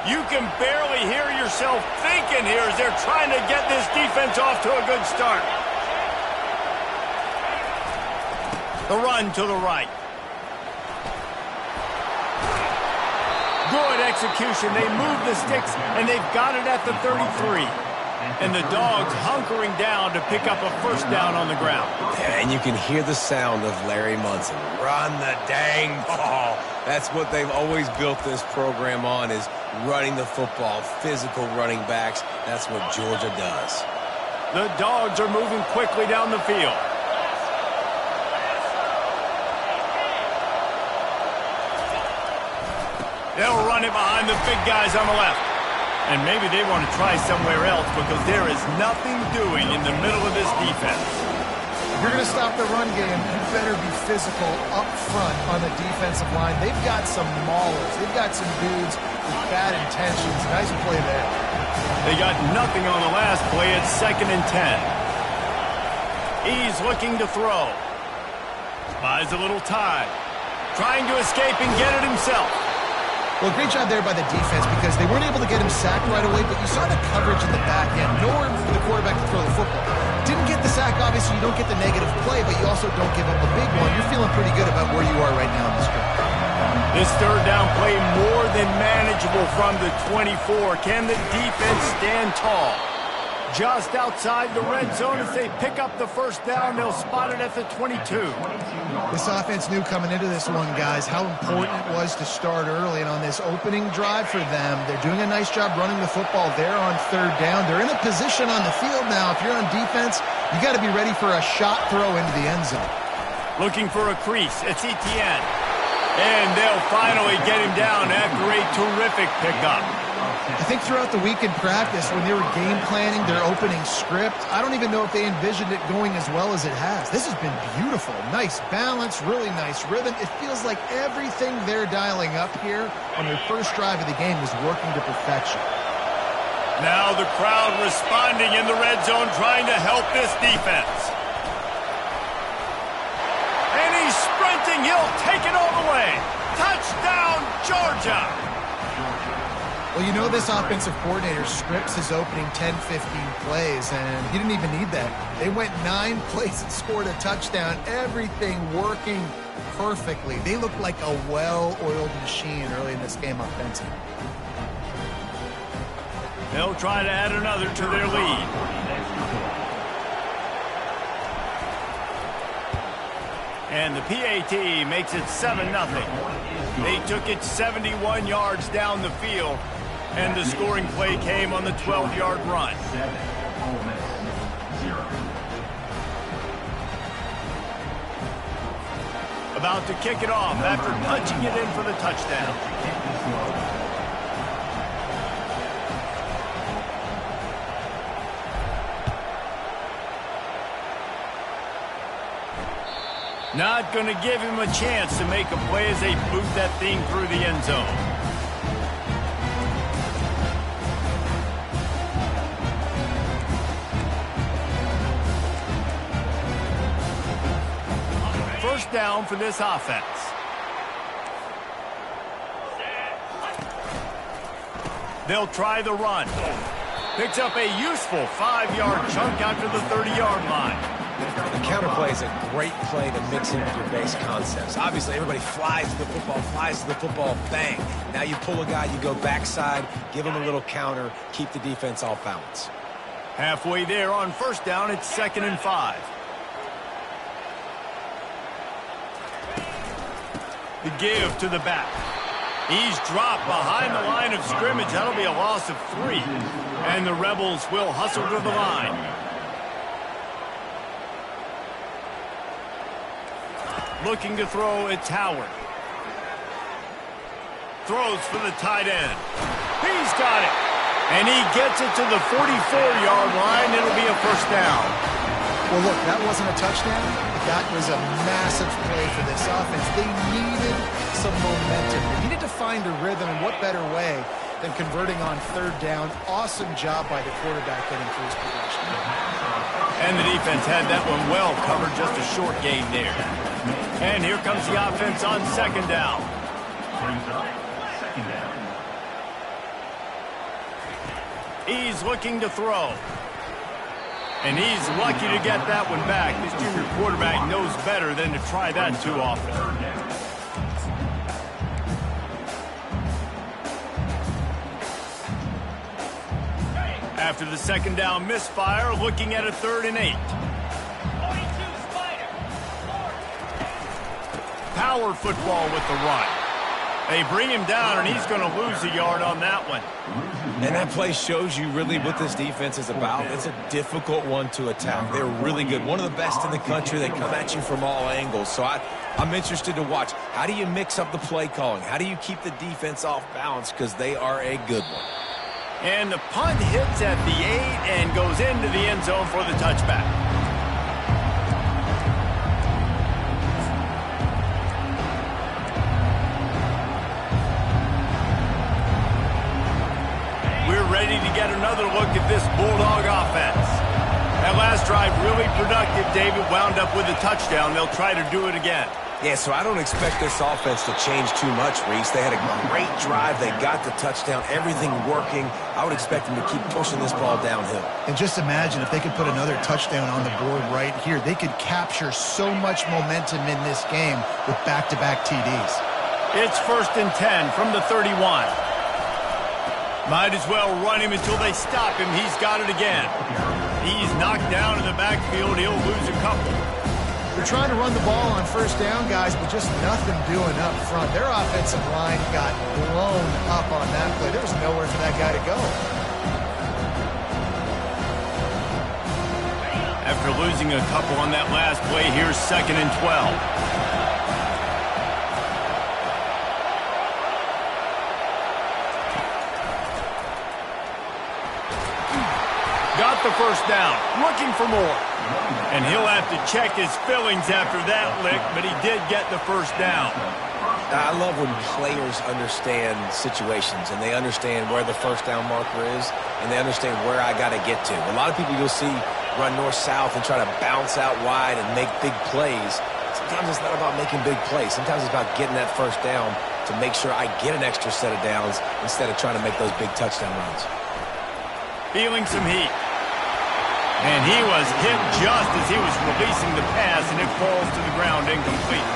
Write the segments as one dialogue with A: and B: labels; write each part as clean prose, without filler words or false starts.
A: You can barely hear yourself thinking here as they're trying to get this defense off to a good start. The run to the right. Good execution. They move the sticks, and they've got it at the 33. And the Dogs hunkering down to pick up a first down on the ground.
B: Yeah, and you can hear the sound of Larry Munson. Run the dang ball. That's what they've always built this program on, is running the football, physical running backs. That's what Georgia does.
A: The Dogs are moving quickly down the field. They'll run it behind the big guys on the left. And maybe they want to try somewhere else because there is nothing doing in the middle of this defense.
C: If you're going to stop the run game, you better be physical up front on the defensive line. They've got some maulers. They've got some dudes with bad intentions. Nice play there.
A: They got nothing on the last play. It's 2nd and 10. He's looking to throw. Buys a little time. Trying to escape and get it himself.
C: Well, great job there by the defense because they weren't able to get him sacked right away, but you saw the coverage in the back end. Nowhere for the quarterback to throw the football. Didn't get the sack, obviously. You don't get the negative play, but you also don't give up a big one. You're feeling pretty good about where you are right now in this game.
A: This third down play more than manageable from the 24. Can the defense stand tall? Just outside the red zone as they pick up the first down. They'll spot it at the 22.
C: This offense knew coming into this one, guys, how important it was to start early. And on this opening drive for them, they're doing a nice job running the football there on third down. They're in a position on the field now. If you're on defense, you got to be ready for a shot throw into the end zone.
A: Looking for a crease. It's Etienne. And they'll finally get him down after a terrific pickup.
C: I think throughout the week in practice, when they were game planning their opening script, I don't even know if they envisioned it going as well as it has. This has been beautiful. Nice balance, really nice rhythm. It feels like everything they're dialing up here on their first drive of the game is working to perfection.
A: Now the crowd responding in the red zone, trying to help this defense. And he's sprinting. He'll take it all the way. Touchdown, Georgia.
C: Well, you know this offensive coordinator scripts his opening 10-15 plays, and he didn't even need that. They went 9 plays and scored a touchdown, everything working perfectly. They looked like a well-oiled machine early in this game offensively.
A: They'll try to add another to their lead. And the PAT makes it 7-0. They took it 71 yards down the field. And the scoring play came on the 12-yard run. About to kick it off after punching it in for the touchdown. Not going to give him a chance to make a play as they boot that thing through the end zone. First down for this offense. They'll try the run. Picks up a useful 5-yard chunk after the 30-yard line.
B: The counter play is a great play to mix in with your base concepts. Obviously, everybody flies to the football, bang. Now you pull a guy, you go backside, give him a little counter, keep the defense off balance.
A: Halfway there on first down, it's 2nd and 5. The give to the back. He's dropped behind the line of scrimmage. That'll be a loss of 3. And the Rebels will hustle to the line. Looking to throw, it's Howard. Throws for the tight end. He's got it. And he gets it to the 44-yard line. It'll be a first down.
C: Well, look, that wasn't a touchdown. That was a massive play for this offense. They needed some momentum. They needed to find a rhythm, and what better way than converting on third down. Awesome job by the quarterback getting through his progression.
A: And the defense had that one well covered, just a short gain there. And here comes the offense on second down. He's looking to throw. And he's lucky to get that one back. This junior quarterback knows better than to try that too often. After the second down misfire, looking at a 3rd and 8. Power football with the run. They bring him down, and he's going to lose a yard on that one.
B: And that play shows you really what this defense is about. It's a difficult one to attack. They're really good. One of the best in the country. They come at you from all angles. So I'm interested to watch. How do you mix up the play calling? How do you keep the defense off balance? Because they are a good one.
A: And the punt hits at the 8 and goes into the end zone for the touchback. Ready to get another look at this Bulldog offense. That last drive really productive. David wound up with a touchdown. They'll try to do it again.
B: Yeah, so I don't expect this offense to change too much, Reese. They had a great drive. They got the touchdown. Everything working. I would expect them to keep pushing this ball downhill.
C: And just imagine if they could put another touchdown on the board right here. They could capture so much momentum in this game with back-to-back TDs.
A: It's 1st and 10 from the 31. Might as well run him until they stop him. He's got it again. He's knocked down in the backfield. He'll lose a couple.
C: They're trying to run the ball on 1st down, guys, but just nothing doing up front. Their offensive line got blown up on that play. There was nowhere for that guy to go.
A: After losing a couple on that last play, here's 2nd and 12. Got the 1st down, looking for more. And he'll have to check his fillings after that lick, but he did get the 1st down.
B: I love when players understand situations and they understand where the 1st down marker is and they understand where I got to get to. A lot of people you'll see run north-south and try to bounce out wide and make big plays. Sometimes it's not about making big plays. Sometimes it's about getting that 1st down to make sure I get an extra set of downs instead of trying to make those big touchdown runs.
A: Feeling some heat. And he was hit just as he was releasing the pass, and it falls to the ground incomplete.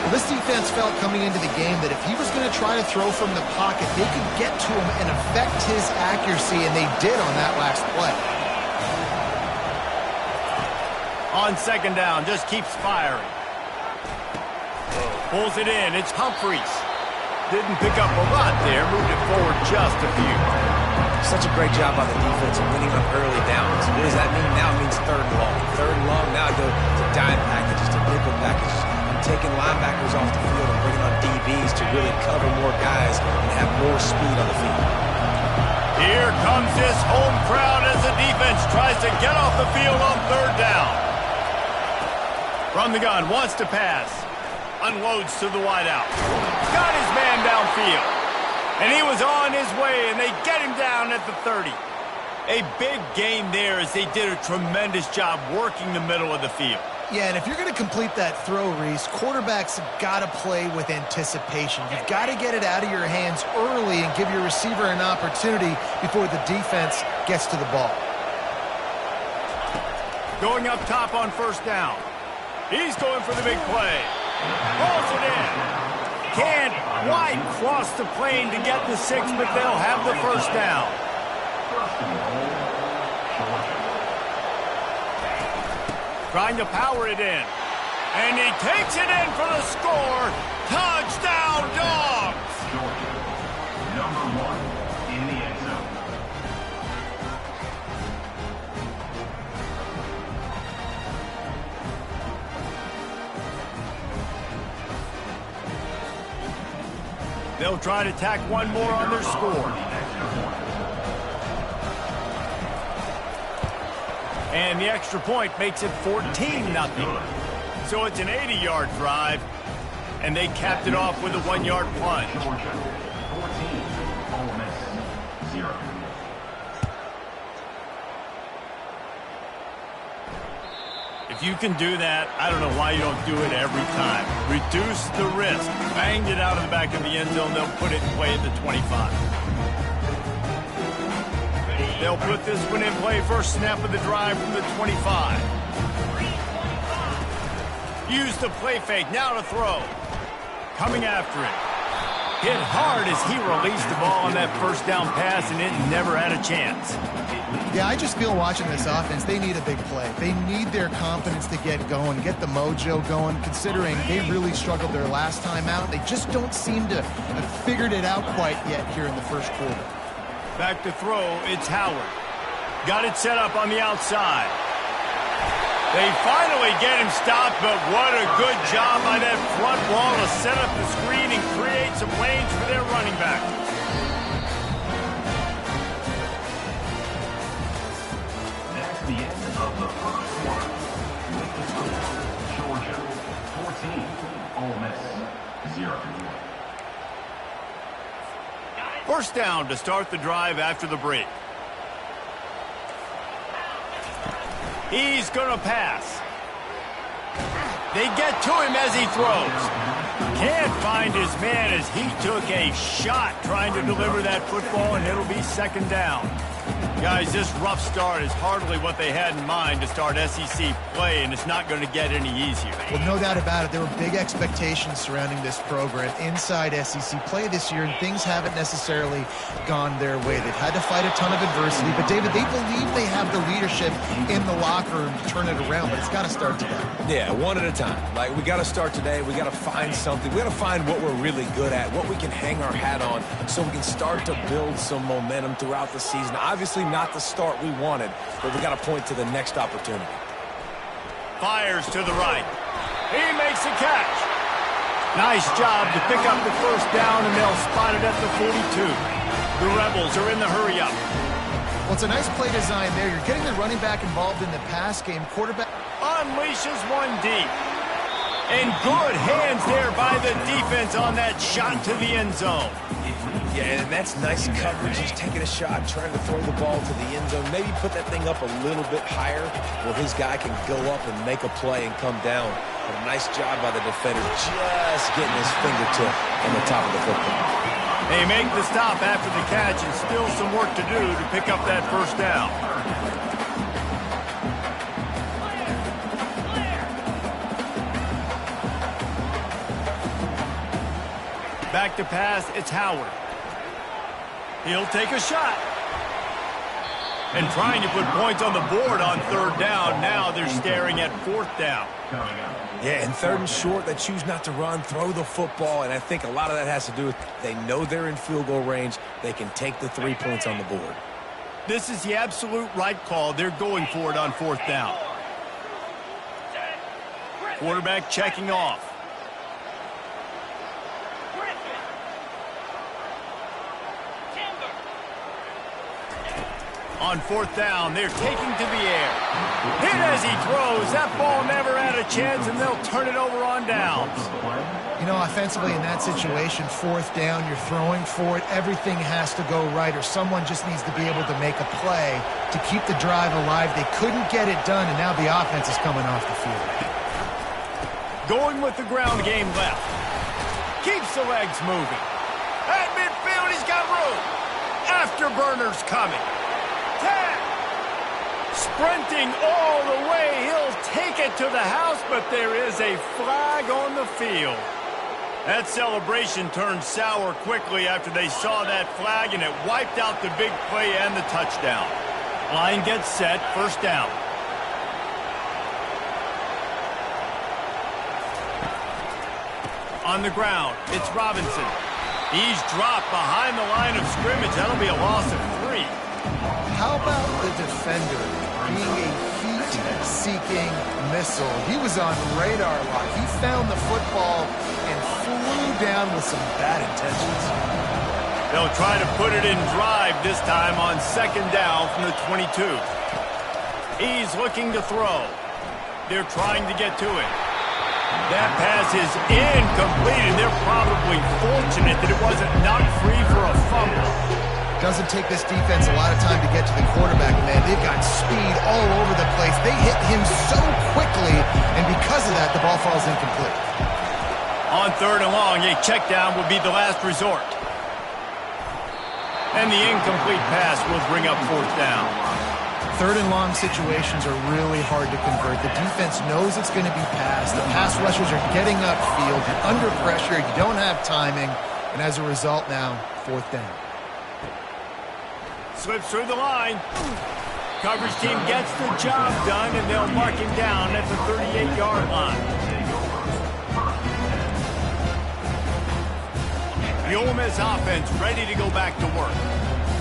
C: Well, this defense felt coming into the game that if he was going to try to throw from the pocket, they could get to him and affect his accuracy, and they did on that last play.
A: On 2nd down, just keeps firing. Pulls it in. It's Humphreys. Didn't pick up a lot there. Moved it forward just a few.
B: Such a great job by the defense of winning on early downs. What does that mean? Now it means 3rd and long. 3rd and long, now I go to dime packages, to nickel packages. I'm taking linebackers off the field and bringing on DBs to really cover more guys and have more speed on the field.
A: Here comes this home crowd as the defense tries to get off the field on 3rd down. From the gun, wants to pass. Unloads to the wideout. Got his man downfield. And he was on his way, and they get him down at the 30. A big gain there as they did a tremendous job working the middle of the field.
C: Yeah, and if you're going to complete that throw, Reese, quarterbacks have got to play with anticipation. You've got to get it out of your hands early and give your receiver an opportunity before the defense gets to the ball.
A: Going up top on 1st down. He's going for the big play. Pulls it in. Can't quite cross the plane to get the 6, but they'll have the 1st down. Trying to power it in. And he takes it in for the score. Touchdown, Dogs!
D: Number 1 in the end zone.
A: They'll try to tack one more on their score. And the extra point makes it 14-0. So it's an 80-yard drive, and they capped it off with a 1-yard plunge.
D: 14, Ole Miss, 0.
A: If you can do that, I don't know why you don't do it every time. Reduce the risk. Banged it out of the back of the end zone. They'll put it in play at the 25. They'll put this one in play first snap of the drive from the 25. Use the play fake, now to throw. Coming after it. Hit hard as he released the ball on that first down pass, and it never had a chance.
C: Yeah, I just feel watching this offense, they need a big play. They need their confidence to get going, get the mojo going, considering they really struggled their last time out. They just don't seem to have figured it out quite yet here in the first quarter.
A: Back to throw, it's Howard. Got it set up on the outside. They finally get him stopped, but what a good job by that front wall to set up the screen and create some lanes for their running back.
D: That's the end of the first quarter. With the score, Georgia 14, Ole Miss 0.
A: First down to start the drive after the break. He's going to pass. They get to him as he throws. Can't find his man as he took a shot trying to deliver that football, and it'll be second down. Guys, this rough start is hardly what they had in mind to start SEC play, and it's not going to get any easier.
C: Well, no doubt about it. There were big expectations surrounding this program inside SEC play this year, and things haven't necessarily gone their way. They've had to fight a ton of adversity, but, David, they believe they have the leadership in the locker room to turn it around, but it's got to start today.
B: Yeah, one at a time. Like, we got to start today. We got to find something. We got to find what we're really good at, what we can hang our hat on, so we can start to build some momentum throughout the season. Obviously, not the start we wanted, but we got to point to the next opportunity.
A: Fires to the right. He makes a catch. Nice job to pick up the first down, and they'll spot it at the 42. The Rebels are in the hurry-up.
C: Well, it's a nice play design there. You're getting the running back involved in the pass game. Quarterback
A: Unleashes one deep. And good hands there by the defense on that shot to the end zone.
B: Yeah, and that's nice coverage. He's taking a shot, trying to throw the ball to the end zone. Maybe put that thing up a little bit higher where his guy can go up and make a play and come down. But a nice job by the defender just getting his fingertip on the top of the football.
A: They make the stop after the catch, and still some work to do to pick up that first down. Back to pass, it's Howard. He'll take a shot. And trying to put points on the board on third down. Now they're staring at fourth down.
B: Yeah, and third and short, they choose not to run, throw the football, and I think a lot of that has to do with they know they're in field goal range. They can take the 3 points on the board.
A: This is the absolute right call. They're going for it on fourth down. Quarterback checking off. On fourth down, they're taking to the air. Hit as he throws. That ball never had a chance, and they'll turn it over on downs.
C: You know, offensively in that situation, fourth down, you're throwing for it. Everything has to go right, or someone just needs to be able to make a play to keep the drive alive. They couldn't get it done, and now the offense is coming off the field.
A: Going with the ground game left. Keeps the legs moving. At midfield, he's got room. Afterburners coming. 10. Sprinting all the way. He'll take it to the house, but there is a flag on the field. That celebration turned sour quickly after they saw that flag, and it wiped out the big play and the touchdown. Line gets set, first down. On the ground, it's Robinson. He's dropped behind the line of scrimmage. That'll be a loss of 3.
C: How about the defender being a heat-seeking missile? He was on radar lock. He found the football and flew down with some bad intentions.
A: They'll try to put it in drive this time on second down from the 22. He's looking to throw. They're trying to get to it. That pass is incomplete, and they're probably fortunate that it wasn't knocked free for a fumble.
C: Doesn't take this defense a lot of time to get to the quarterback, man. They've got speed all over the place. They hit him so quickly, and because of that, the ball falls incomplete.
A: On third and long, a check down will be the last resort. And the incomplete pass will bring up fourth down.
C: Third and long situations are really hard to convert. The defense knows it's going to be passed. The pass rushers are getting upfield. You're under pressure. You don't have timing. And as a result now, fourth down.
A: Slips through the line. Coverage team gets the job done, and they'll mark him down at the 38-yard line. The Ole Miss offense ready to go back to work.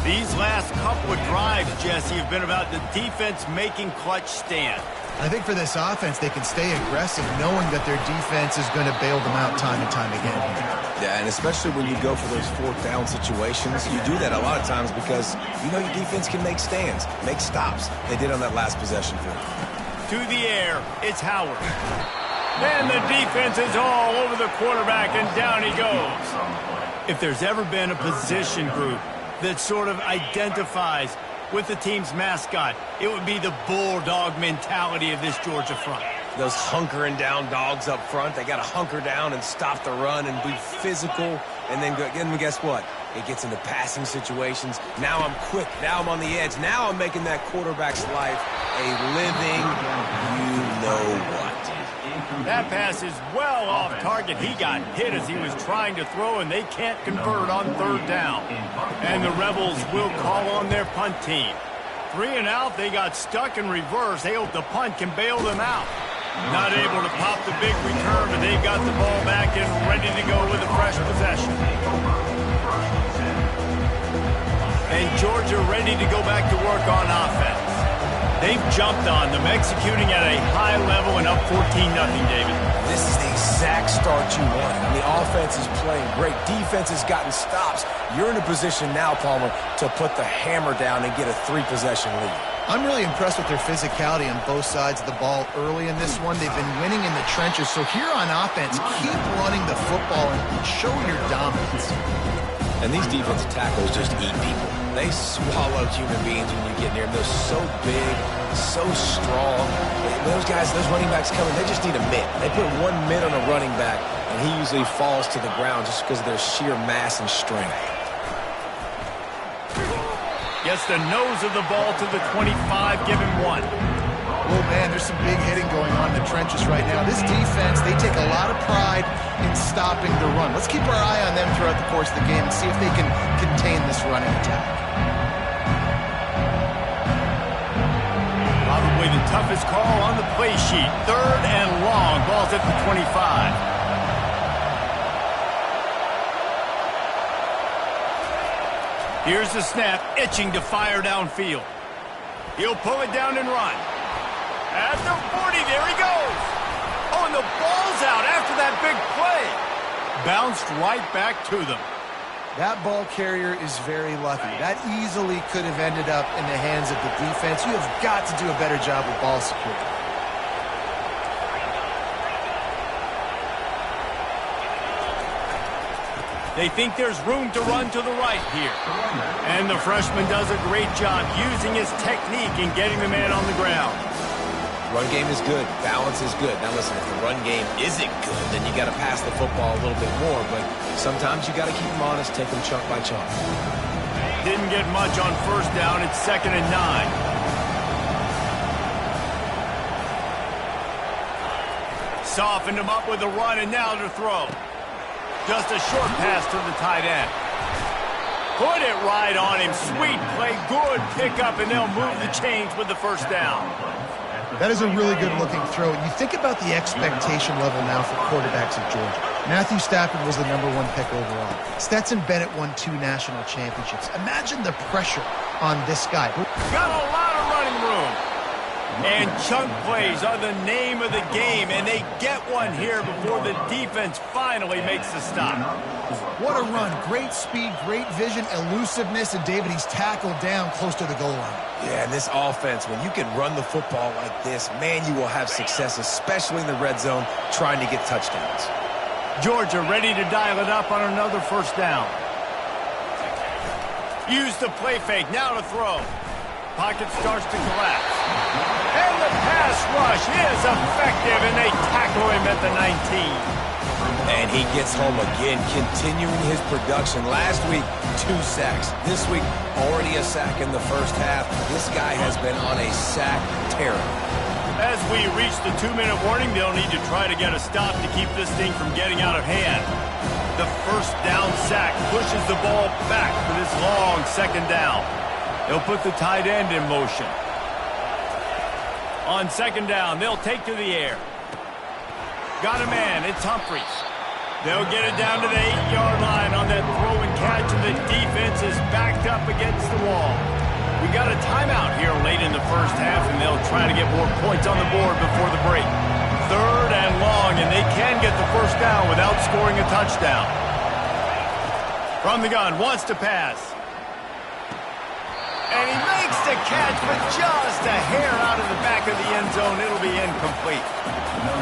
A: These last couple of drives, Jesse, have been about the defense making clutch stand.
C: I think for this offense, they can stay aggressive knowing that their defense is going to bail them out time and time again.
B: Yeah, and especially when you go for those fourth down situations, you do that a lot of times because you know your defense can make stands, make stops. They did on that last possession for them.
A: To the air, it's Howard. And the defense is all over the quarterback, and down he goes. If there's ever been a position group that sort of identifies with the team's mascot, it would be the bulldog mentality of this Georgia front.
B: Those hunkering down dogs up front, they got to hunker down and stop the run and be physical. And then guess what? It gets into passing situations. Now I'm quick. Now I'm on the edge. Now I'm making that quarterback's life a living you-know-what.
A: That pass is well off target. He got hit as he was trying to throw, and they can't convert on third down. And the Rebels will call on their punt team. 3 and out, they got stuck in reverse. They hope the punt can bail them out. Not able to pop the big return, but they've got the ball back and ready to go with a fresh possession. And Georgia ready to go back to work on offense. They've jumped on them, executing at a high level and up 14-0, David.
B: This is the exact start you want. The offense is playing great. Defense has gotten stops. You're in a position now, Palmer, to put the hammer down and get a 3-possession lead.
C: I'm really impressed with their physicality on both sides of the ball early in this one. They've been winning in the trenches. So here on offense, keep running the football and show your dominance.
B: And these defensive tackles just eat people. They swallow human beings when you get near them. They're so big, so strong. Those guys, those running backs coming, they just need a mitt. They put 1 mitt on a running back, and he usually falls to the ground just because of their sheer mass and strength.
A: Gets the nose of the ball to the 25, give him 1.
C: Oh, man, there's some big hitting going on in the trenches right now. This defense, they take a lot of pride in stopping the run. Let's keep our eye on them throughout the course of the game and see if they can contain this running attack.
A: Probably the toughest call on the play sheet. 3rd and long, ball's at the 25. Here's the snap, itching to fire downfield. He'll pull it down and run. At the 40, there he goes. Oh, and the ball's out after that big play. Bounced right back to them.
C: That ball carrier is very lucky. That easily could have ended up in the hands of the defense. You have got to do a better job with ball security.
A: They think there's room to run to the right here. And the freshman does a great job using his technique and getting the man on the ground.
B: Run game is good. Balance is good. Now listen, if the run game isn't good, then you got to pass the football a little bit more. But sometimes you got to keep them honest, take them chunk by chunk.
A: Didn't get much on first down. It's 2nd and 9. Softened him up with a run, and now to throw. Just a short pass to the tight end. Put it right on him. Sweet play, good pickup, and they'll move the chains with the first down.
C: That is a really good-looking throw. And you think about the expectation level now for quarterbacks at Georgia. Matthew Stafford was the #1 pick overall. Stetson Bennett won 2 national championships. Imagine the pressure on this guy.
A: Got a lot of running room. And chunk plays are the name of the game, and they get one here before the defense finally makes the stop.
C: What a run. Great speed, great vision, elusiveness, and David, he's tackled down close to the goal line.
B: Yeah, and this offense, when you can run the football like this, man, you will have success, especially in the red zone, trying to get touchdowns.
A: Georgia ready to dial it up on another first down. Use the play fake, now to throw. Pocket starts to collapse. And the pass rush is effective, and they tackle him at the 19.
B: And he gets home again, continuing his production. Last week, 2 sacks. This week, already a sack in the first half. This guy has been on a sack tear.
A: As we reach the 2-minute warning, they'll need to try to get a stop to keep this thing from getting out of hand. The first down sack pushes the ball back for this long second down. They'll put the tight end in motion. On second down, they'll take to the air. Got a man, it's Humphries. They'll get it down to the 8-yard line on that throw and catch, and the defense is backed up against the wall. We got a timeout here late in the first half, and they'll try to get more points on the board before the break. 3rd and long, and they can get the first down without scoring a touchdown. From the gun, wants to pass. And he makes the catch, but just a hair out of the back of the end zone. It'll be incomplete.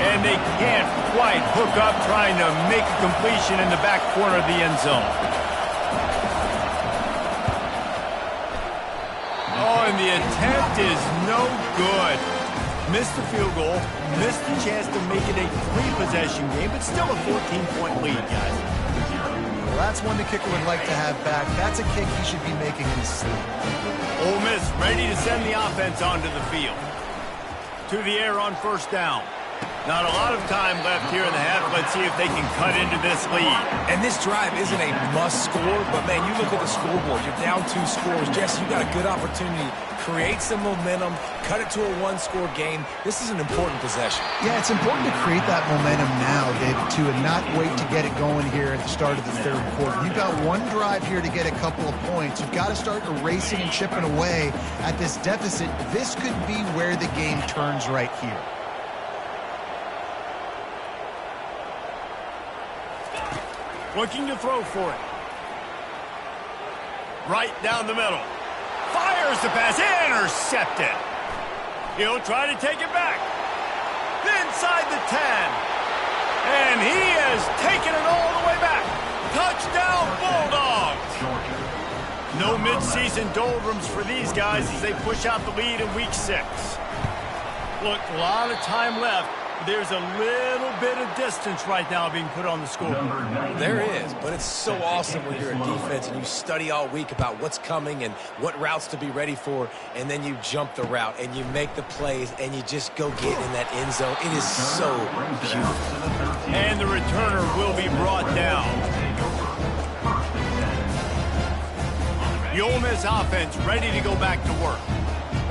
A: And they can't quite hook up trying to make a completion in the back corner of the end zone. Oh, and the attempt is no good. Missed the field goal, missed the chance to make it a 3-possession game, but still a 14-point lead, guys.
C: Well, that's one the kicker would like to have back. That's a kick he should be making in his sleep.
A: Ole Miss ready to send the offense onto the field. To the air on first down. Not a lot of time left here in the half. Let's see if they can cut into this lead.
B: And this drive isn't a must score, but man, you look at the scoreboard. You're down 2 scores. Jesse, you got a good opportunity. Create some momentum. Cut it to a 1-score game. This is an important possession.
C: Yeah, it's important to create that momentum now, David, too, and not wait to get it going here at the start of the 3rd quarter. You've got one drive here to get a couple of points. You've got to start erasing and chipping away at this deficit. This could be where the game turns right here.
A: Looking to throw for it. Right down the middle. Fires the pass. Intercepted. He'll try to take it back. Inside the 10. And he has taken it all the way back. Touchdown, Bulldogs. No midseason doldrums for these guys as they push out the lead in week 6. Look, a lot of time left. There's a little bit of distance right now being put on the scoreboard.
B: There is, but it's so awesome when you're a defense and you study all week about what's coming and what routes to be ready for, and then you jump the route and you make the plays and you just go get in that end zone. It is so beautiful.
A: And the returner will be brought down. The Ole Miss offense ready to go back to work.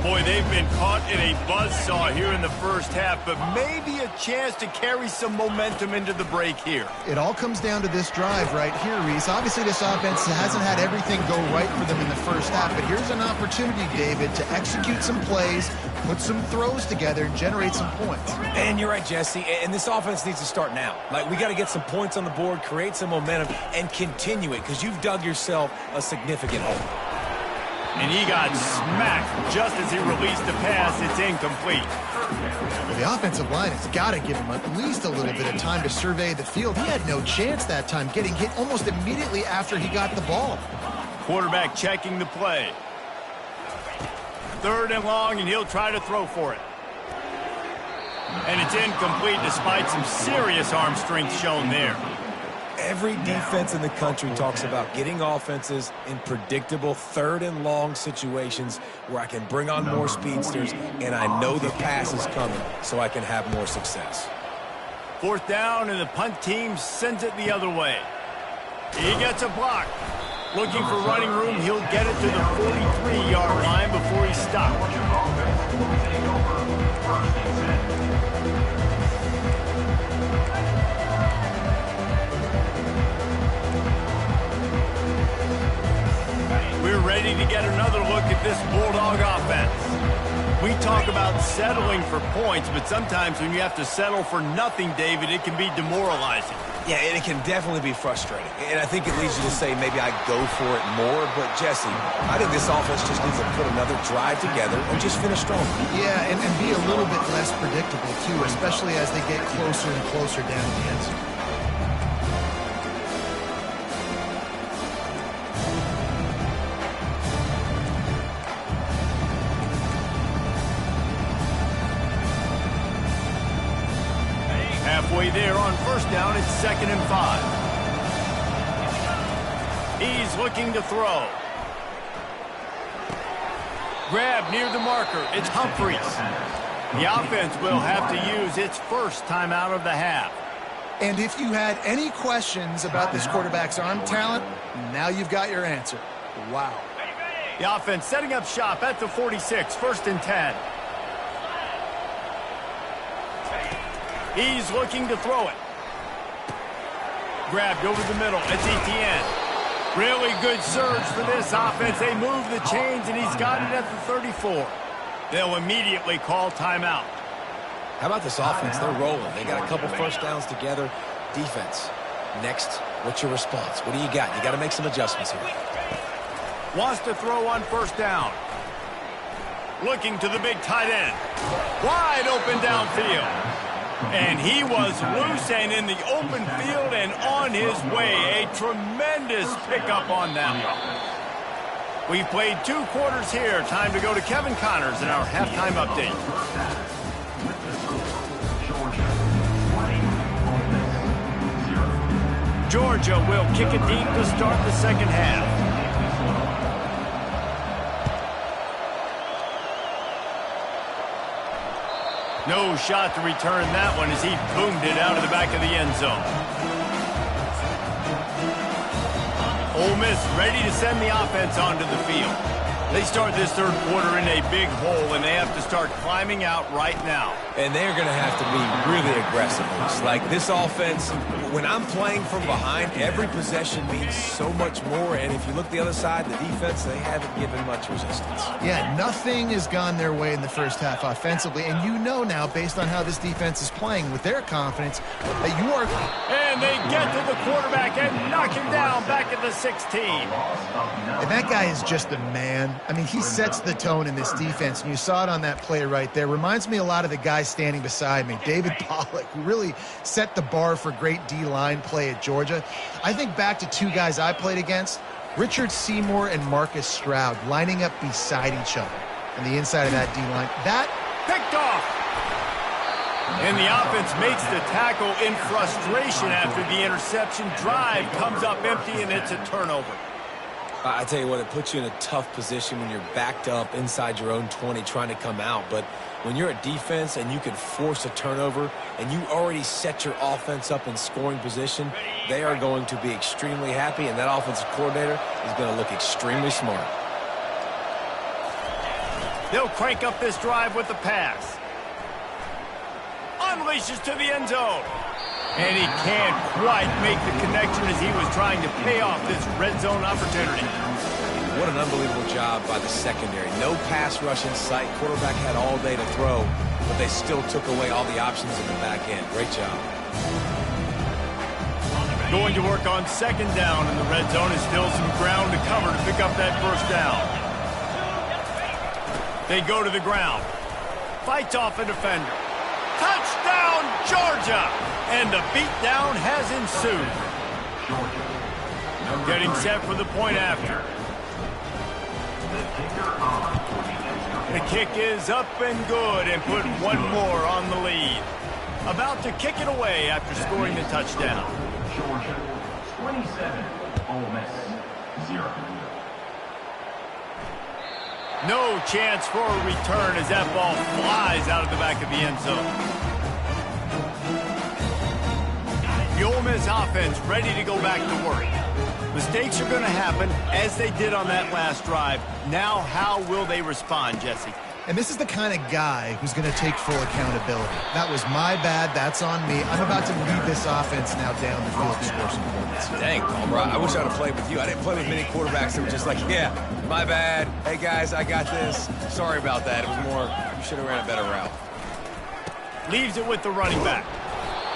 A: Boy, they've been caught in a buzzsaw here in the first half, but maybe a chance to carry some momentum into the break here.
C: It all comes down to this drive right here, Reese. Obviously, this offense hasn't had everything go right for them in the first half, but here's an opportunity, David, to execute some plays, put some throws together, and generate some points.
B: And you're right, Jesse, and this offense needs to start now. Like, we got to get some points on the board, create some momentum, and continue it, because you've dug yourself a significant hole.
A: And he got smacked just as he released the pass. It's incomplete.
C: The offensive line has got to give him at least a little bit of time to survey the field. He had no chance that time, getting hit almost immediately after he got the ball.
A: Quarterback checking the play. 3rd and long, and he'll try to throw for it. And it's incomplete despite some serious arm strength shown there.
B: Every defense in the country talks about getting offenses in predictable 3rd and long situations where I can bring on more speedsters and I know the pass is coming so I can have more success.
A: 4th down, and the punt team sends it the other way. He gets a block. Looking for running room, he'll get it to the 43-yard line before he stops. We're ready to get another look at this Bulldog offense. We talk about settling for points, but sometimes when you have to settle for nothing, David, it can be demoralizing.
B: Yeah, and it can definitely be frustrating. And I think it leads you to say maybe I go for it more. But, Jesse, I think this offense just needs to put another drive together and just finish strong.
C: Yeah, and be a little bit less predictable, too, especially as they get closer and closer down the end zone. Halfway
A: there on 1st down. It's 2nd and 5. He's looking to throw. Grab near the marker. It's Humphries. The offense will have to use its first timeout of the half.
C: And if you had any questions about this quarterback's arm talent, now you've got your answer. Wow.
A: The offense setting up shop at the 46, 1st and 10. He's looking to throw it. Grabbed over the middle. It's Etienne. Really good surge for this offense. They move the chains, and he's got it at the 34. They'll immediately call timeout.
B: How about this offense? They're rolling. They got a couple first downs together. Defense. Next, what's your response? What do you got? You got to make some adjustments here.
A: Wants to throw on 1st down. Looking to the big tight end. Wide open downfield. And he was loose and in the open field and on his way. A tremendous pickup on that one. We've played 2 quarters here. Time to go to Kevin Connors in our halftime update. Georgia will kick it deep to start the 2nd half. No shot to return that one as he boomed it out of the back of the end zone. Ole Miss ready to send the offense onto the field. They start this 3rd quarter in a big hole, and they have to start climbing out right now.
B: And they're going to have to be really aggressive. Like this offense, when I'm playing from behind, every possession means so much more. And if you look the other side, the defense, they haven't given much resistance.
C: Yeah, nothing has gone their way in the first half offensively. And you know now, based on how this defense is playing with their confidence, that you are...
A: And they get to the quarterback and knock him down back at the 16.
C: And that guy is just a man. I mean, he sets the tone in this defense, and you saw it on that play right there. Reminds me a lot of the guy standing beside me, David Pollock, who really set the bar for great D-line play at Georgia. I think back to 2 guys I played against, Richard Seymour and Marcus Stroud, lining up beside each other on the inside of that D-line. That
A: picked off. And the offense makes the tackle in frustration after the interception. Drive comes up empty, and it's a turnover.
B: I tell you what, it puts you in a tough position when you're backed up inside your own 20 trying to come out. But when you're a defense and you can force a turnover and you already set your offense up in scoring position, they are going to be extremely happy, and that offensive coordinator is going to look extremely smart.
A: They'll crank up this drive with the pass. Unleashes to the end zone. And he can't quite make the connection as he was trying to pay off this red zone opportunity.
B: What an unbelievable job by the secondary. No pass rush in sight. Quarterback had all day to throw, but they still took away all the options in the back end. Great job.
A: Going to work on 2nd down in the red zone. Is still some ground to cover to pick up that 1st down. They go to the ground. Fights off a defender. Touchdown, Georgia! And the beatdown has ensued. Getting set for the point after. The kick is up and good and put 1 more on the lead. About to kick it away after scoring the touchdown.
D: Georgia 27, Ole Miss 0.
A: No chance for a return as that ball flies out of the back of the end zone. The Ole Miss offense ready to go back to work. Mistakes are going to happen as they did on that last drive. Now how will they respond, Jesse?
C: And this is the kind of guy who's going to take full accountability. That was my bad. That's on me. I'm about to lead this offense now down the field to score some points.
B: Dang, Palmer, I wish I would have played with you. I didn't play with many quarterbacks that were just like, yeah, my bad. Hey, guys, I got this. Sorry about that. It was more, you should have ran a better route.
A: Leaves it with the running back.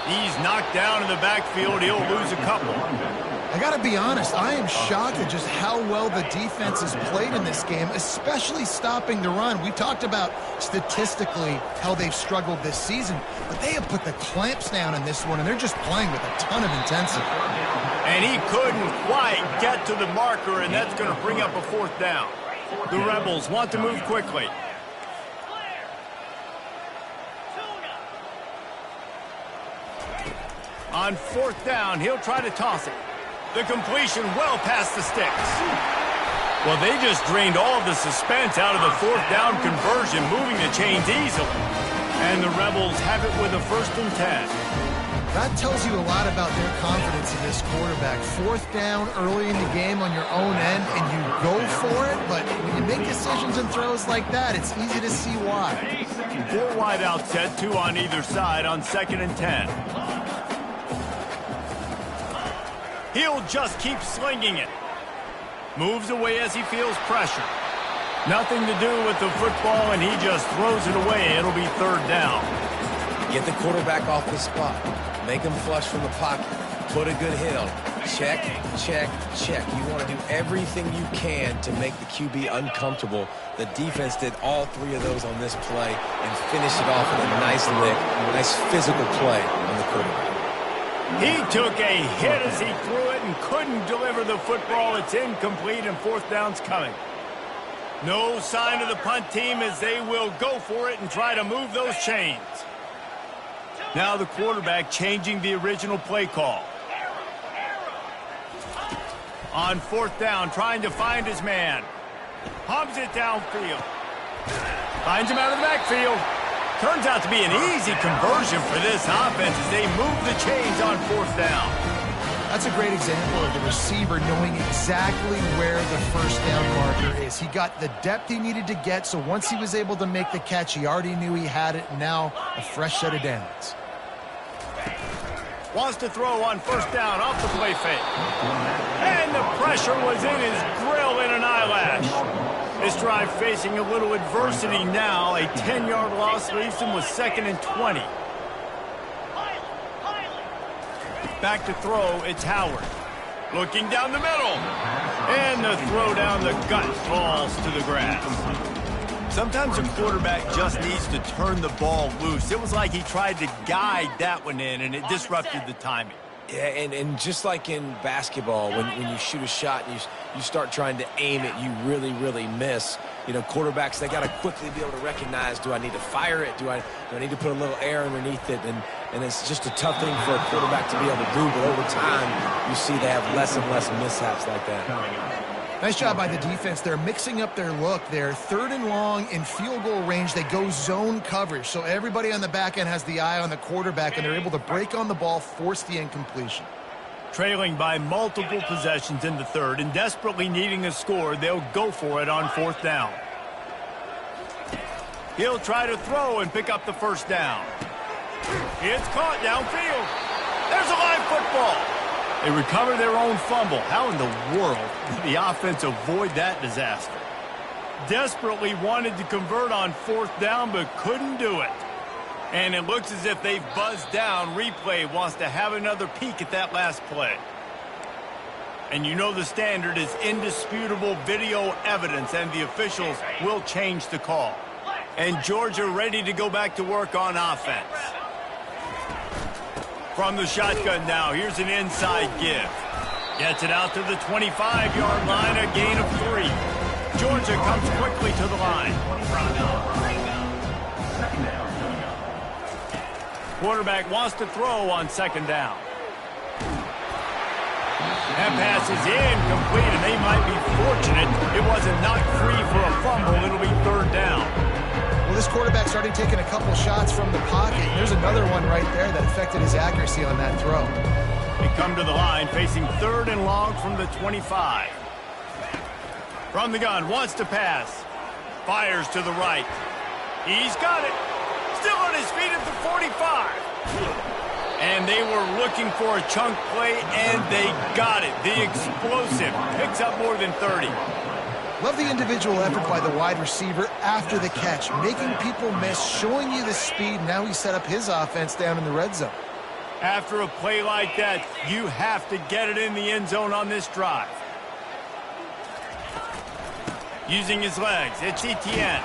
A: He's knocked down in the backfield. He'll lose a couple.
C: I got to be honest, I am shocked at just how well the defense has played in this game, especially stopping the run. We talked about statistically how they've struggled this season, but they have put the clamps down in this one, and they're just playing with a ton of intensity.
A: And he couldn't quite get to the marker, and that's going to bring up a 4th down. The Rebels want to move quickly. On 4th down, he'll try to toss it. The completion well past the sticks. Well, they just drained all of the suspense out of the 4th down conversion, moving the chains easily. And the Rebels have it with a 1st and 10.
C: That tells you a lot about their confidence in this quarterback. 4th down early in the game on your own end, and you go for it, but when you make decisions and throws like that, it's easy to see why.
A: 4 wide out set, 2 on either side on 2nd and 10. He'll just keep slinging it. Moves away as he feels pressure. Nothing to do with the football, and he just throws it away. It'll be 3rd down.
B: Get the quarterback off the spot. Make him flush from the pocket. Put a good hill. Check, check, check. You want to do everything you can to make the QB uncomfortable. The defense did all 3 of those on this play and finished it off with a nice lick, nice physical play on the quarterback.
A: He took a hit as he threw it and couldn't deliver the football. It's incomplete, and 4th down's coming. No sign of the punt team as they will go for it and try to move those chains. Now the quarterback changing the original play call. On 4th down, trying to find his man. Hums it downfield. Finds him out of the backfield. Turns out to be an easy conversion for this offense as they move the chains on 4th down.
C: That's a great example of the receiver knowing exactly where the 1st down marker is. He got the depth he needed to get, so once he was able to make the catch, he already knew he had it. Now a fresh set of downs.
A: Wants to throw on 1st down off the play fake. And the pressure was in his grill in an eyelash. This drive facing a little adversity now. A 10-yard loss leaves him with 2nd and 20. Back to throw, it's Howard. Looking down the middle. And the throw down the gut falls to the grass. Sometimes a quarterback just needs to turn the ball loose. It was like he tried to guide that one in, and it disrupted the timing.
B: Yeah, and just like in basketball, when you shoot a shot and you start trying to aim it, you really, really miss. You know, quarterbacks, they got to quickly be able to recognize, do I need to fire it? Do I need to put a little air underneath it? And it's just a tough thing for a quarterback to be able to do, but over time, you see they have less and less mishaps like that.
C: Nice job by the defense. They're mixing up their look. They're 3rd and long in field goal range. They go zone coverage. So everybody on the back end has the eye on the quarterback, and they're able to break on the ball, force the incompletion.
A: Trailing by multiple possessions in the 3rd and desperately needing a score, they'll go for it on 4th down. He'll try to throw and pick up the 1st down. It's caught downfield. There's a live football. They recover their own fumble. How in the world did the offense avoid that disaster? Desperately wanted to convert on 4th down, but couldn't do it. And it looks as if they've buzzed down. Replay wants to have another peek at that last play. And you know the standard is indisputable video evidence, and the officials will change the call. And Georgia ready to go back to work on offense. From the shotgun now, here's an inside give. Gets it out to the 25-yard line, a gain of 3. Georgia comes quickly to the line. Quarterback wants to throw on 2nd down. That pass is incomplete, and they might be fortunate it wasn't knocked free for a fumble. It'll be 3rd down.
C: Well, this quarterback's already taken a couple shots from the pocket. There's another one right there that affected his accuracy on that throw.
A: They come to the line facing 3rd and long from the 25. From the gun, wants to pass. Fires to the right. He's got it. Still on his feet at the 45. And they were looking for a chunk play, and they got it. The explosive picks up more than 30.
C: Love the individual effort by the wide receiver after the catch, making people miss, showing you the speed. Now he set up his offense down in the red zone.
A: After a play like that, you have to get it in the end zone on this drive. Using his legs, it's Etienne.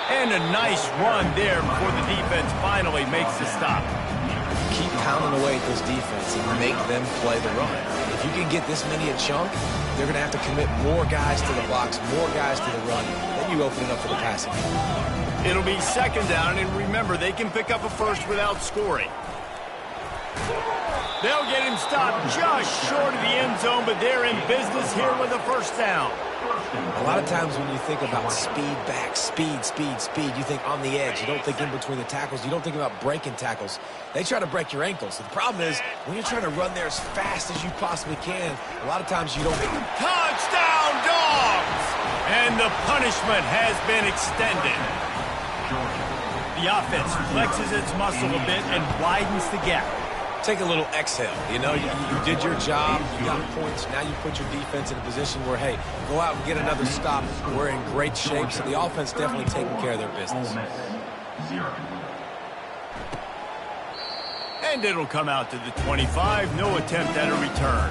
A: And a nice run there before the defense finally makes the stop.
B: Keep pounding away at this defense and make them play the run. If you can get this many a chunk, they're going to have to commit more guys to the box, more guys to the run. Then you open it up for the passing.
A: It'll be 2nd down, and remember, they can pick up a first without scoring. They'll get him stopped just short of the end zone, but they're in business here with a first down.
B: A lot of times when you think about speed back, speed, you think on the edge. You don't think in between the tackles. You don't think about breaking tackles. They try to break your ankles. The problem is when you're trying to run there as fast as you possibly can, a lot of times you don't get them.
A: Touchdown, Dogs! And the punishment has been extended. The offense flexes its muscle a bit and widens the gap.
B: Take a little exhale. You know, you did your job. You got points. Now you put your defense in a position where, hey, go out and get another stop. We're in great shape, so the offense definitely taking care of their business.
A: And it'll come out to the 25. No attempt at a return.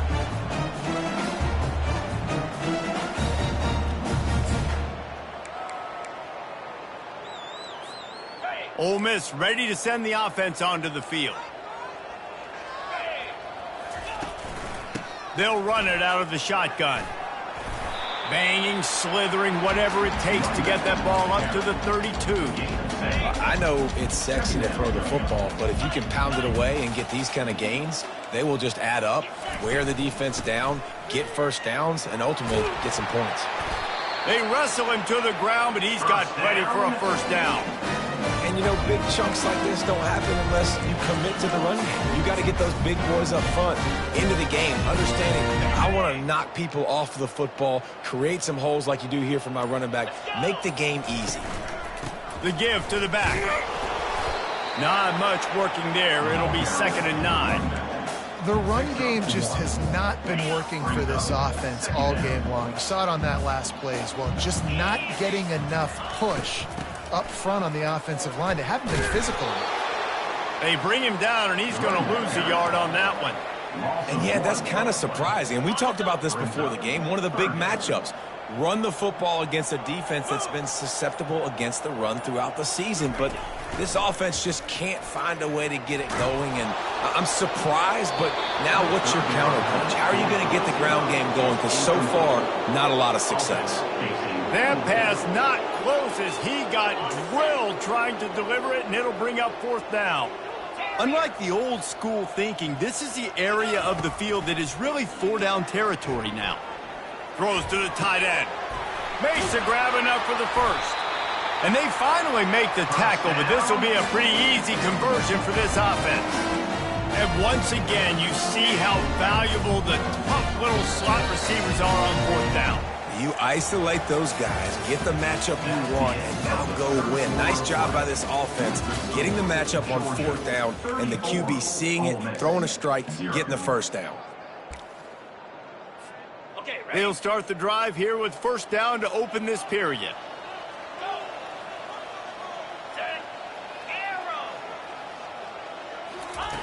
A: Ole Miss ready to send the offense onto the field. They'll run it out of the shotgun. Banging, slithering, whatever it takes to get that ball up to the 32.
B: I know it's sexy to throw the football, but if you can pound it away and get these kind of gains, they will just add up, wear the defense down, get first downs, and ultimately get some points.
A: They wrestle him to the ground, but he's got plenty for a first down.
B: And, you know, big chunks like this don't happen unless you commit to the run game. You got to get those big boys up front into the game, understanding I want to knock people off the football, create some holes like you do here for my running back, make the game easy.
A: The give to the back. Not much working there. It'll be 2nd and 9.
C: The run game just has not been working for this offense all game long. You saw it on that last play as well. Just not getting enough push up front on the offensive line. They haven't been physical.
A: They bring him down, and he's going to lose a yard on that one.
B: And, yeah, that's kind of surprising. And we talked about this before the game. One of the big matchups. Run the football against a defense that's been susceptible against the run throughout the season. But this offense just can't find a way to get it going. And I'm surprised, but now what's your counterpunch? How are you going to get the ground game going? Because so far, not a lot of success.
A: That pass not close as he got drilled trying to deliver it, and it'll bring up 4th down. Unlike the old school thinking, this is the area of the field that is really 4-down territory now. Throws to the tight end. Makes the grab enough for the first. And they finally make the tackle, but this will be a pretty easy conversion for this offense. And once again, you see how valuable the tough little slot receivers are on 4th down.
B: You isolate those guys, get the matchup you want, and now go win. Nice job by this offense, getting the matchup on 4th down, and the QB seeing it, throwing a strike, getting the first down.
A: They'll start the drive here with 1st down to open this period.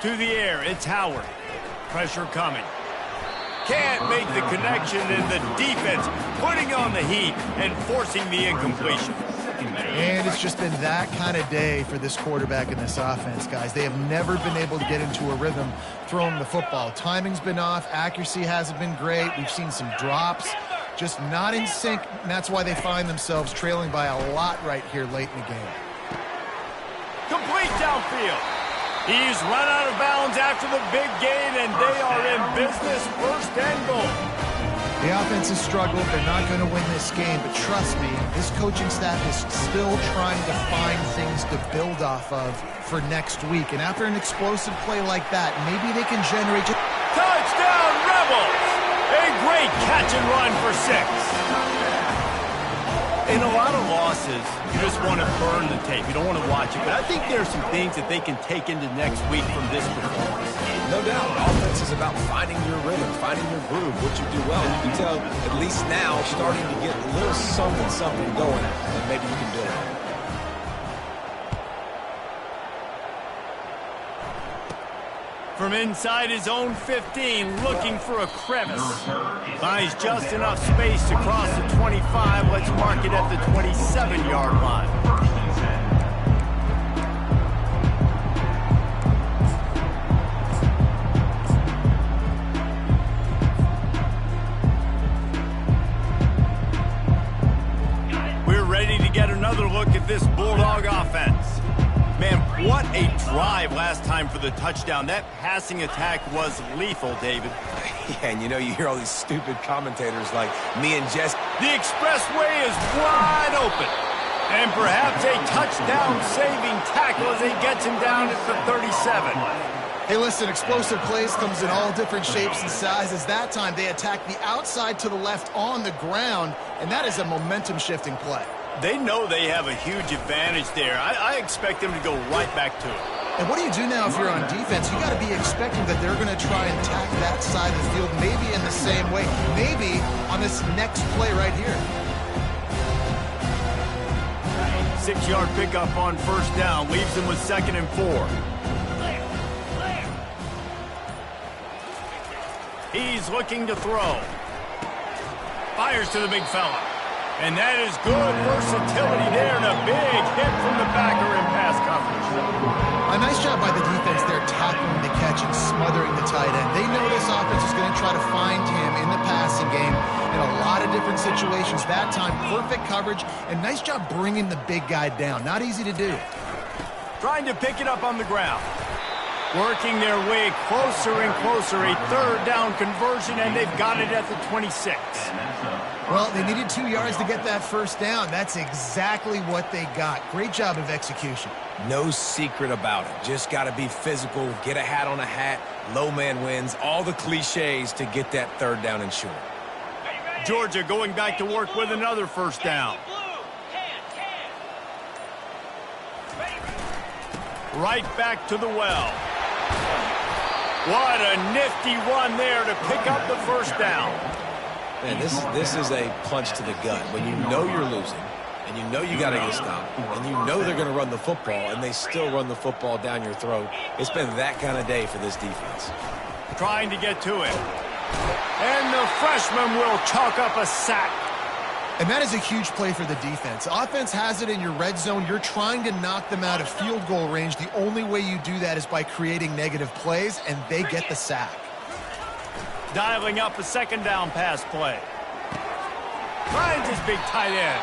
A: To the air, it's Howard. Pressure coming. Can't make the connection, and the defense putting on the heat and forcing the incompletion.
C: And it's just been that kind of day for this quarterback and this offense, guys. They have never been able to get into a rhythm throwing the football. Timing's been off. Accuracy hasn't been great. We've seen some drops. Just not in sync, and that's why they find themselves trailing by a lot right here late in the game.
A: Complete downfield. He's run out of bounds after the big gain, and they are in business. 1st and goal.
C: The offense has struggled. They're not going to win this game, but trust me, this coaching staff is still trying to find things to build off of for next week. And after an explosive play like that, maybe they can generate...
A: Touchdown, Rebels! A great catch and run for 6. In a lot of losses, you just want to burn the tape. You don't want to watch it. But I think there are some things that they can take into next week from this performance.
B: No doubt. Offense is about finding your rhythm, finding your groove, what you do well. You can tell, at least now, starting to get a little something going, and maybe you can build it.
A: From inside his own 15, looking for a crevice. Finds just enough space to cross the 25. Let's mark it at the 27-yard line. We're ready to get another look at this Bulldog offense. Man, what a drive last time for the touchdown. That passing attack was lethal, David.
B: Yeah, and you hear all these stupid commentators like me and Jess.
A: The expressway is wide open. And perhaps a touchdown-saving tackle as he gets him down at the 37.
C: Hey, listen, explosive plays comes in all different shapes and sizes. That time, they attack the outside to the left on the ground, and that is a momentum-shifting play.
A: They know they have a huge advantage there. I expect them to go right back to it.
C: And what do you do now if you're on defense? You got to be expecting that they're going to try and attack that side of the field, maybe in the same way, maybe on this next play right here.
A: 6-yard pickup on first down leaves them with 2nd and 4. He's looking to throw. Fires to the big fella. And that is good versatility there, and a big hit from the backer in pass coverage.
C: A nice job by the defense there, tackling the catch and smothering the tight end. They know this offense is going to try to find him in the passing game in a lot of different situations. That time, perfect coverage, and nice job bringing the big guy down. Not easy to do.
A: Trying to pick it up on the ground. Working their way closer and closer. A 3rd down conversion, and they've got it at the 26.
C: Well, they needed 2 yards to get that first down. That's exactly what they got. Great job of execution.
B: No secret about it. Just got to be physical, get a hat on a hat, low man wins, all the cliches to get that 3rd down and short.
A: Georgia going back to work with another first down. Right back to the well. What a nifty run there to pick up the first down.
B: Man, this is a punch to the gut. When you know you're losing, and you know you got to get a stop, and you know they're going to run the football, and they still run the football down your throat, it's been that kind of day for this defense.
A: Trying to get to it. And the freshman will chalk up a sack.
C: And that is a huge play for the defense. Offense has it in your red zone. You're trying to knock them out of field goal range. The only way you do that is by creating negative plays, and they get the sack.
A: Dialing up a 2nd down pass play. Finds his big tight end.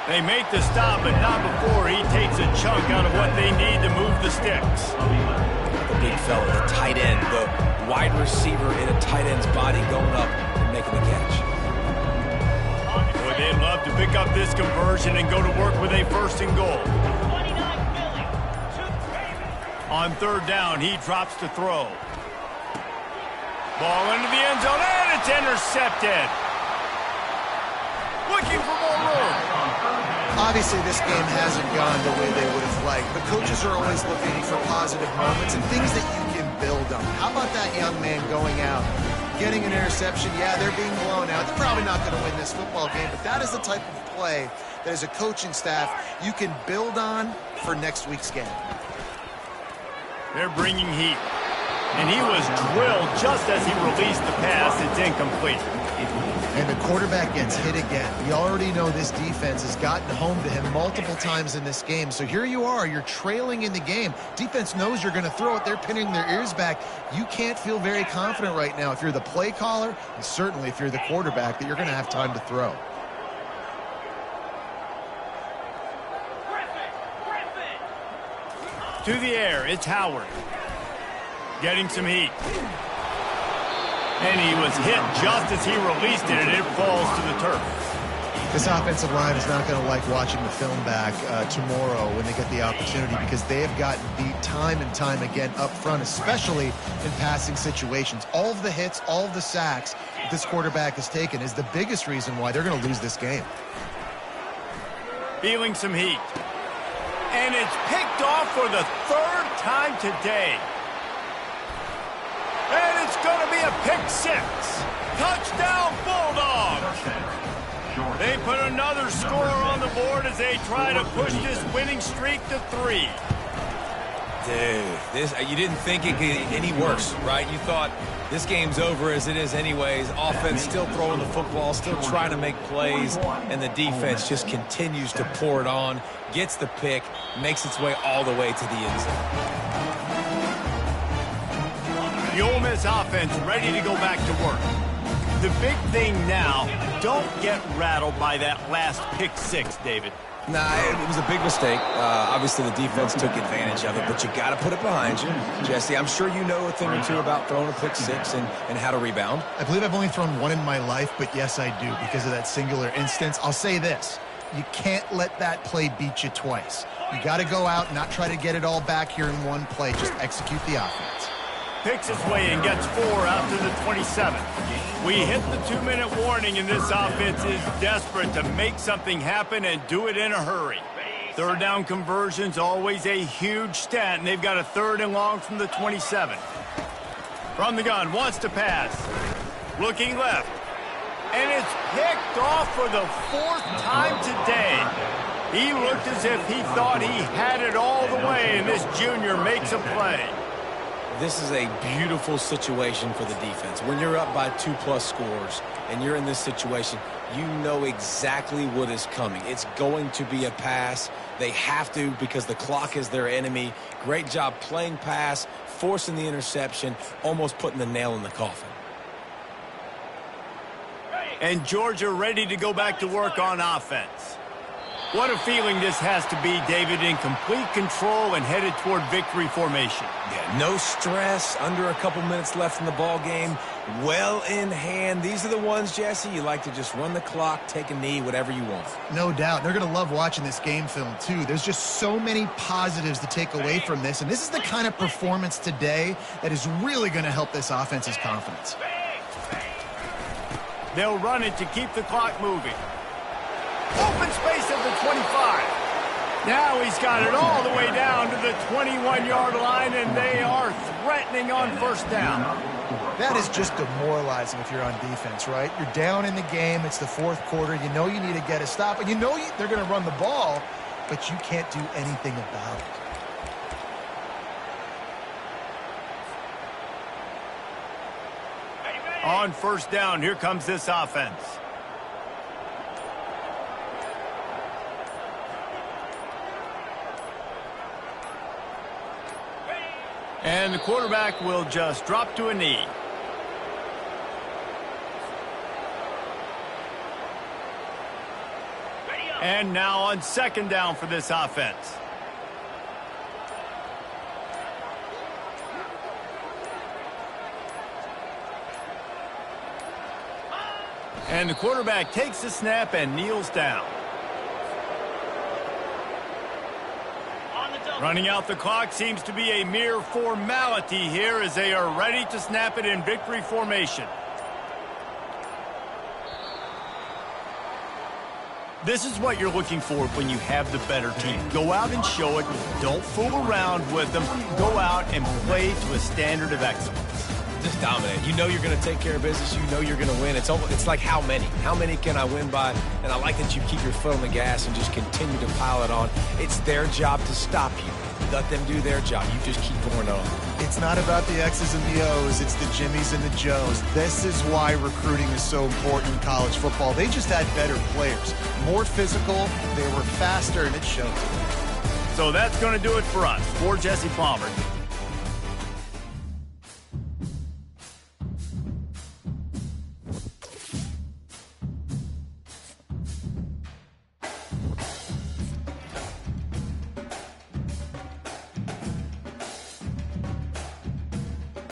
A: They make the stop, but not before he takes a chunk out of what they need to move the sticks.
B: The big fella, the tight end, the wide receiver in a tight end's body going up and making the catch.
A: Boy, they'd love to pick up this conversion and go to work with a 1st and goal. On 3rd down, he drops to throw. Ball into the end zone, and it's intercepted. Looking for more room.
C: Obviously, this game hasn't gone the way they would have liked, but coaches are always looking for positive moments and things that you can build on. How about that young man going out, getting an interception? Yeah, they're being blown out. They're probably not going to win this football game, but that is the type of play that as a coaching staff you can build on for next week's game.
A: They're bringing heat. And he was drilled just as he released the pass. It's incomplete.
C: And the quarterback gets hit again. We already know this defense has gotten home to him multiple times in this game. So here you are. You're trailing in the game. Defense knows you're going to throw it. They're pinning their ears back. You can't feel very confident right now if you're the play caller, and certainly if you're the quarterback, that you're going to have time to throw.
A: To the air, it's Howard. Getting some heat. And he was hit just as he released it, and it falls to the turf.
C: This offensive line is not going to like watching the film back tomorrow when they get the opportunity, because they have gotten beat time and time again up front, especially in passing situations. All of the hits, all of the sacks that this quarterback has taken is the biggest reason why they're going to lose this game.
A: Feeling some heat. And it's picked off for the 3rd time today. And it's going to be a pick 6. Touchdown, Bulldogs. They put another score on the board as they try to push this winning streak to 3.
B: Dude, you didn't think it could get any worse, right? You thought this game's over as it is anyways. Offense still throwing the football, still trying to make plays, and the defense just continues to pour it on, gets the pick, makes its way all the way to the end zone.
A: The Ole Miss offense ready to go back to work. The big thing now, don't get rattled by that last pick 6, David.
B: Nah, it was a big mistake. Obviously, the defense took advantage of it, but you got to put it behind you. Jesse, I'm sure you know a thing or two about throwing a pick six and how to rebound.
C: I believe I've only thrown one in my life, but yes, I do because of that singular instance. I'll say this. You can't let that play beat you twice. You got to go out and not try to get it all back here in one play. Just execute the offense.
A: Picks his way and gets 4 out to the 27. We hit the 2-minute warning, and this offense is desperate to make something happen and do it in a hurry. Third down conversion's always a huge stat, and they've got a 3rd and long from the 27. From the gun, wants to pass. Looking left. And it's picked off for the 4th time today. He looked as if he thought he had it all the way, and this junior makes a play.
B: This is a beautiful situation for the defense. When you're up by 2+ scores and you're in this situation, you know exactly what is coming. It's going to be a pass. They have to because the clock is their enemy. Great job playing pass, forcing the interception, almost putting the nail in the coffin.
A: And Georgia ready to go back to work on offense. What a feeling this has to be, David, in complete control and headed toward victory formation.
B: Yeah, no stress, under a couple minutes left in the ball game, well in hand. These are the ones, Jesse, you like to just run the clock, take a knee, whatever you want.
C: No doubt. They're going to love watching this game film, too. There's just so many positives to take away from this, and this is the kind of performance today that is really going to help this offense's confidence.
A: They'll run it to keep the clock moving. Open space at the 25. Now he's got it all the way down to the 21-yard line, and they are threatening on 1st down.
C: That is just demoralizing if you're on defense, right? You're down in the game. It's the 4th quarter. You know you need to get a stop, and you know they're going to run the ball, but you can't do anything about it.
A: On 1st down, here comes this offense. And the quarterback will just drop to a knee. And now on 2nd down for this offense. And the quarterback takes the snap and kneels down. Running out the clock seems to be a mere formality here as they are ready to snap it in victory formation. This is what you're looking for when you have the better team. Go out and show it. Don't fool around with them. Go out and play to a standard of excellence.
B: Just dominate. You know you're going to take care of business. You know you're going to win. It's like how many? How many can I win by? And I like that you keep your foot on the gas and just continue to pile it on. It's their job to stop you. Let them do their job. You just keep going on.
C: It's not about the X's and the O's. It's the Jimmies and the Joes. This is why recruiting is so important in college football. They just had better players. More physical. They were faster, and it showed.
A: So that's going to do it for us. For Jesse Palmer,